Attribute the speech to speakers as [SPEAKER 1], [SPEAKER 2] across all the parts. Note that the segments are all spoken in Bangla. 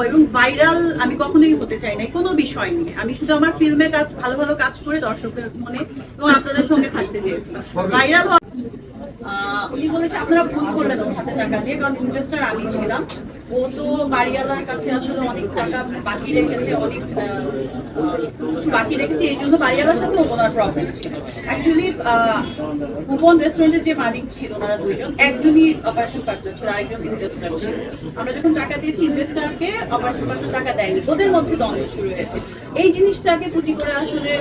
[SPEAKER 1] এবং ভাইরাল আমি কখনোই হতে চাই না কোনো বিষয় নিয়ে। আমি শুধু আমার ফিল্মে কাজ ভালো ভালো কাজ করে দর্শকের মনে এবং আপনাদের সঙ্গে থাকতে চেয়েছিলাম। ভাইরাল উনি বলেছে আপনারা ভুল করলেন ওর সাথে টাকা দিয়ে, কারণ ইনভেস্টার আমি ছিলাম। ও তো বাড়িওয়ালার কাছে আসলে অনেক টাকা বাকি রেখেছে, অনেক কিছু বাকি রেখেছে, এই জন্য বাড়িওয়ালার সাথে ওনার প্রবলেম ছিল। অ্যাকচুয়ালি ভুবন রেস্টুরেন্টের যে মালিক ছিল ওনারা দুইজন, একজনই অপারেশন পার্টনার ছিল, আরেকজন ইনভেস্টার ছিল। আমরা যখন টাকা দিয়েছি ইনভেস্টারকে, অপারেশন পার্টনার টাকা দেয়নি, ওদের মধ্যে দ্বন্দ্ব শুরু হয়েছে। এই জিনিসটাকে পুঁজি করে আসলে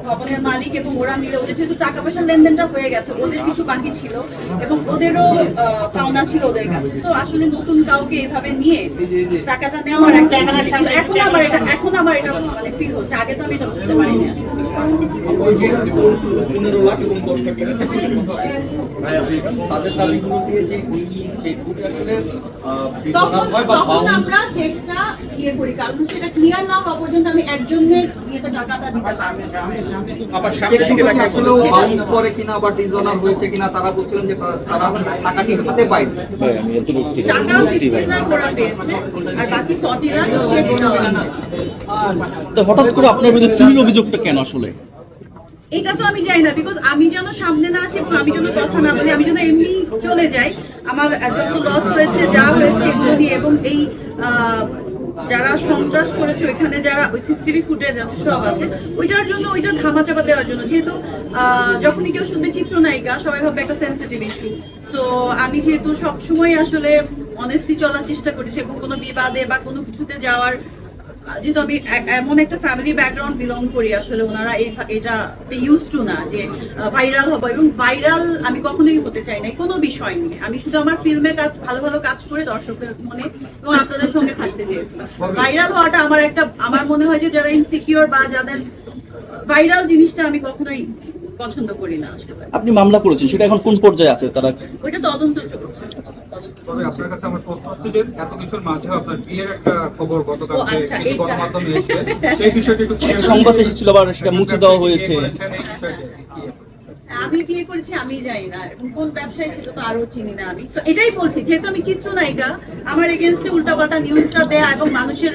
[SPEAKER 1] ভবনের মালিক এবং ওরা মিলে, ওদের যেহেতু টাকা পয়সার লেনদেনটা হয়ে গেছে, ওদের কিছু বাকি ছিল এবং ওদেরও পাওনা ছিল ওদের কাছে। তো আসলে নতুন কাউকে এভাবে নিয়ে টাকাটা নেওয়ার একটা এখন আমার এটা মানে ফিল হচ্ছে, আগে তো আমি এটা বুঝতে পারিনি আসলে। তখন আমরা চেকটা ইয়ে করি, কারণ সেটা ক্লিয়ার না হওয়া পর্যন্ত আমি একজনের ইয়েতে টাকাটা দিতে পারবো
[SPEAKER 2] কিনা বা ডিসঅনার হয়েছে কিনা তারা বলছিলেন যে তারা টাকাটি হাতে পায়নি।
[SPEAKER 1] টাকা 50 লাখ ওরা পেয়েছে আর বাকি 40 লাখ
[SPEAKER 3] তো হঠাৎ করে আপনার বিরুদ্ধে চুরির অভিযোগটা কেন আসলে?
[SPEAKER 1] এটা তো আমি জানি না, বিকজ আমি যেন সামনে না আসি এবং আমি যেন কথা না বলি, আমি যেন এমনি চলে যাই। আমার যত লস হয়েছে যা হয়েছে এগুলো নিয়ে, এবং এই যারা সন্ত্রাস করেছে ওইখানে যারা ওই সিসিটিভি ফুটেজ আছে সব আছে, ওইটার জন্য ওইটা ধামাচাপা দেওয়ার জন্য। যেহেতু যখনই কেউ শুনবে চিত্রনায়িকা সবাই ভাবে একটা সেন্সিটিভ ইস্যু। সো আমি যেহেতু সবসময় আসলে অনেস্টলি চলার চেষ্টা করেছি এবং কোনো বিবাদে বা কোনো কিছুতে যাওয়ার, যেহেতু আমি এমন একটা ফ্যামিলি ব্যাকগ্রাউন্ড বিলং করি, আসলে ওনারা এটা ইউজ টু না যে ভাইরাল হবো, এবং ভাইরাল আমি কখনোই হতে চাই না কোনো বিষয় নিয়ে। আমি শুধু আমার ফিল্মে কাজ ভালো ভালো কাজ করে দর্শকের মনে এবং আপনাদের সঙ্গে থাকতে চেয়েছিলাম। ভাইরাল হওয়াটা আমার মনে হয় যে যারা ইনসিকিউর বা যাদের ভাইরাল জিনিসটা আমি কখনোই পছন্দ করি না আসলে।
[SPEAKER 3] আপনি মামলা করেছেন, সেটা এখন কোন পর্যায়ে আছে? তারা
[SPEAKER 1] ওইটা তদন্ত চলছে।
[SPEAKER 4] তবে আপনার কাছে আমার প্রশ্ন হচ্ছে যে এত কিছুর মাঝে আপনার বিয়ের একটা খবর গতকালকে কিছু গণমাধ্যমে এসেছে, সেই বিষয়টি একটু
[SPEAKER 3] সংবাদ এসেছিল আবার সেটা মুছে দেওয়া হয়েছে।
[SPEAKER 1] আমি বিয়ে করেছি আমি জানি না, এবং কোন ব্যবসায়ী ছিল তো আরো চিনি না। আমি তো এটাই বলছি, যেহেতু আমি চিত্রনায়িকা, আমার এগেনস্টে উল্টাপাল্টা নিউজটা দেয়া এবং মানুষের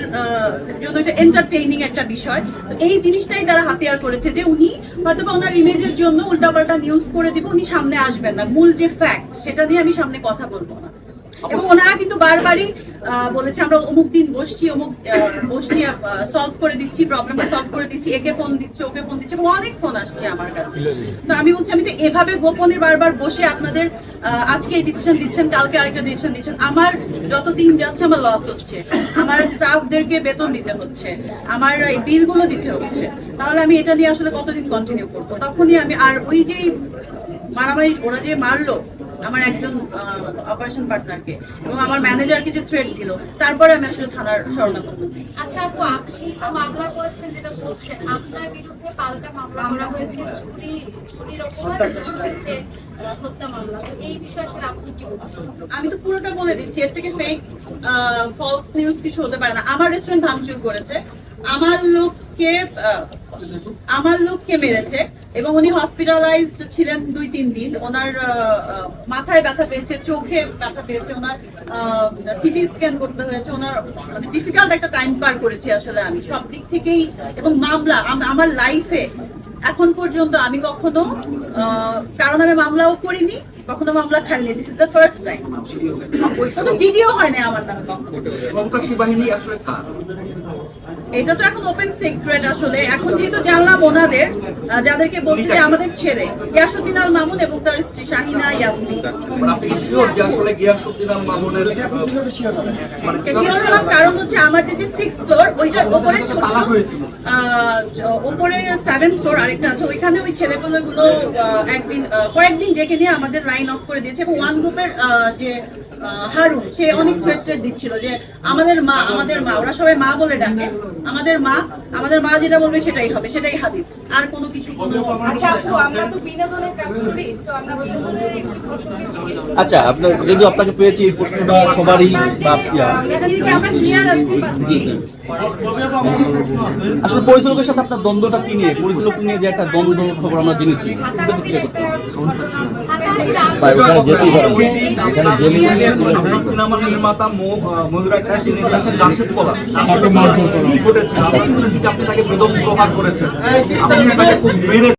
[SPEAKER 1] জন্য এটা এন্টারটেইনিং একটা বিষয়। তো এই জিনিসটাই তারা হাতিয়ার করেছে যে উনি হয়তো ওনার ইমেজের জন্য উল্টাপাল্টা নিউজ করে দিব, উনি সামনে আসবেন না, মূল যে ফ্যাক্ট সেটা নিয়ে আমি সামনে কথা বলবো না। এবং ওনারা কিন্তু বারবারই বলেছে আমরা অমুক দিন বসছি সলভ করে দিচ্ছি, প্রবলেমটা সলভ করে দিচ্ছি, একে ফোন দিচ্ছে ওকে ফোন দিচ্ছে, অনেক ফোন আসছে আমার কাছে। তো আমি বলছি আমি তো এভাবে গোপনে বারবার বসে আপনাদের আজকে এই ডিসিশন দিচ্ছেন, কালকে আরেকটা ডিসিশন দিচ্ছেন, আমার যতদিন যাচ্ছে আমার লস হচ্ছে, আমার স্টাফদেরকে বেতন দিতে হচ্ছে, আমার এই বিলগুলো দিতে হচ্ছে, তাহলে আমি এটা নিয়ে আসলে কতদিন কন্টিনিউ করবো? তখনই আমি আর ওই যে মারামারি ওরা যে মারলো আমার একজন অপারেশন পার্টনারকে এবং আমার ম্যানেজারকে যে থ্রেট দিল, তারপরে আমি আসলে থানার শরণাপন্ন।
[SPEAKER 5] আচ্ছা আপু, আপনি মামলা করেছেন, যেটা বলছেন আপনার বিরুদ্ধে পাল্টা মামলা করা হয়েছে, চুরির অপরাধ হয়েছে, হত্যা মামলা। তো এই বিষয়ে আসলে আপনি কি বলছেন?
[SPEAKER 1] আমি তো পুরোটা বলে দিচ্ছি, এর থেকে ফেক ফলস নিউজ কিছু হতে পারে না। আমার রেস্টুরেন্ট ভাঙচুর করেছে, আমার লোককে মেরেছে এবং উনি হসপিটালাইজড ছিলেন 2-3 দিন। ওনার মাথায় ব্যথা পেয়েছে, চোখে ব্যথা পেয়েছে, ওনার সিটি স্ক্যান করতে হয়েছে, ওনার ডিফিকাল্ট একটা টাইম পার করেছি আসলে আমি সব দিক থেকেই। এবং মামলা আমার লাইফে এখন পর্যন্ত আমি কখনো কারণ আমি মামলাও করিনি, কখনো মামলা খাইনি, this is the first time. কোনো জিডিও হয় না আমার নামে কখনো।
[SPEAKER 2] সন্ত্রাসী বাহিনী আসলে কার?
[SPEAKER 1] এটা তো এখন ওপেন সিক্রেট আসলে। এখন যেহেতু জানলাম ওনাদের, যাদেরকে বলছি যে আমাদের ছেলে গিয়াসউদ্দিন আল মামুন এবং তার স্ত্রী শাহিনা ইয়াসমিন।
[SPEAKER 2] আপনি শিওর যে আসলে গিয়াসউদ্দিন আল মামুনের
[SPEAKER 1] শিওর হলাম কারণ হচ্ছে আমাদের যে 6th ফ্লোর ওইটার উপরে উপরে 7th ফ্লোর আরেকটা আছে, ওইখানে ওই ছেলেগুলো কয়েকদিন ডেকে নিয়ে আমাদের লাইন অফ করে দিয়েছে। এবং ওয়ান গ্রুপের যে হারুন, সে অনেক থ্রেট দিচ্ছিল যে আমাদের মা, ওরা সবাই মা বলে ডাকে, আমাদের মা যেটা বলবে সেটাই হবে, সেটাই হাদিস, আর কোনো কিছু।
[SPEAKER 3] আচ্ছা, আপনার যেহেতু আপনাকে পেয়েছি এই প্রশ্নটা সবারই
[SPEAKER 1] আমরা ক্লিয়ার আছি।
[SPEAKER 3] আসলে পরিচালকের সাথে আপনার দ্বন্দ্বটা কি নিয়ে? পরিচালক নিয়ে যে একটা দ্বন্দ্ব খবর আমরা জেনেছি,
[SPEAKER 2] আপনার সিনেমার নির্মাতা মধুর একটা তিনি হচ্ছেন রাশেদ পলা। কি ঘটেছিল? আমরা শুনেছি যে আপনি তাকে বেদম প্রহার করেছেন, আপনি তাকে খুব মেরে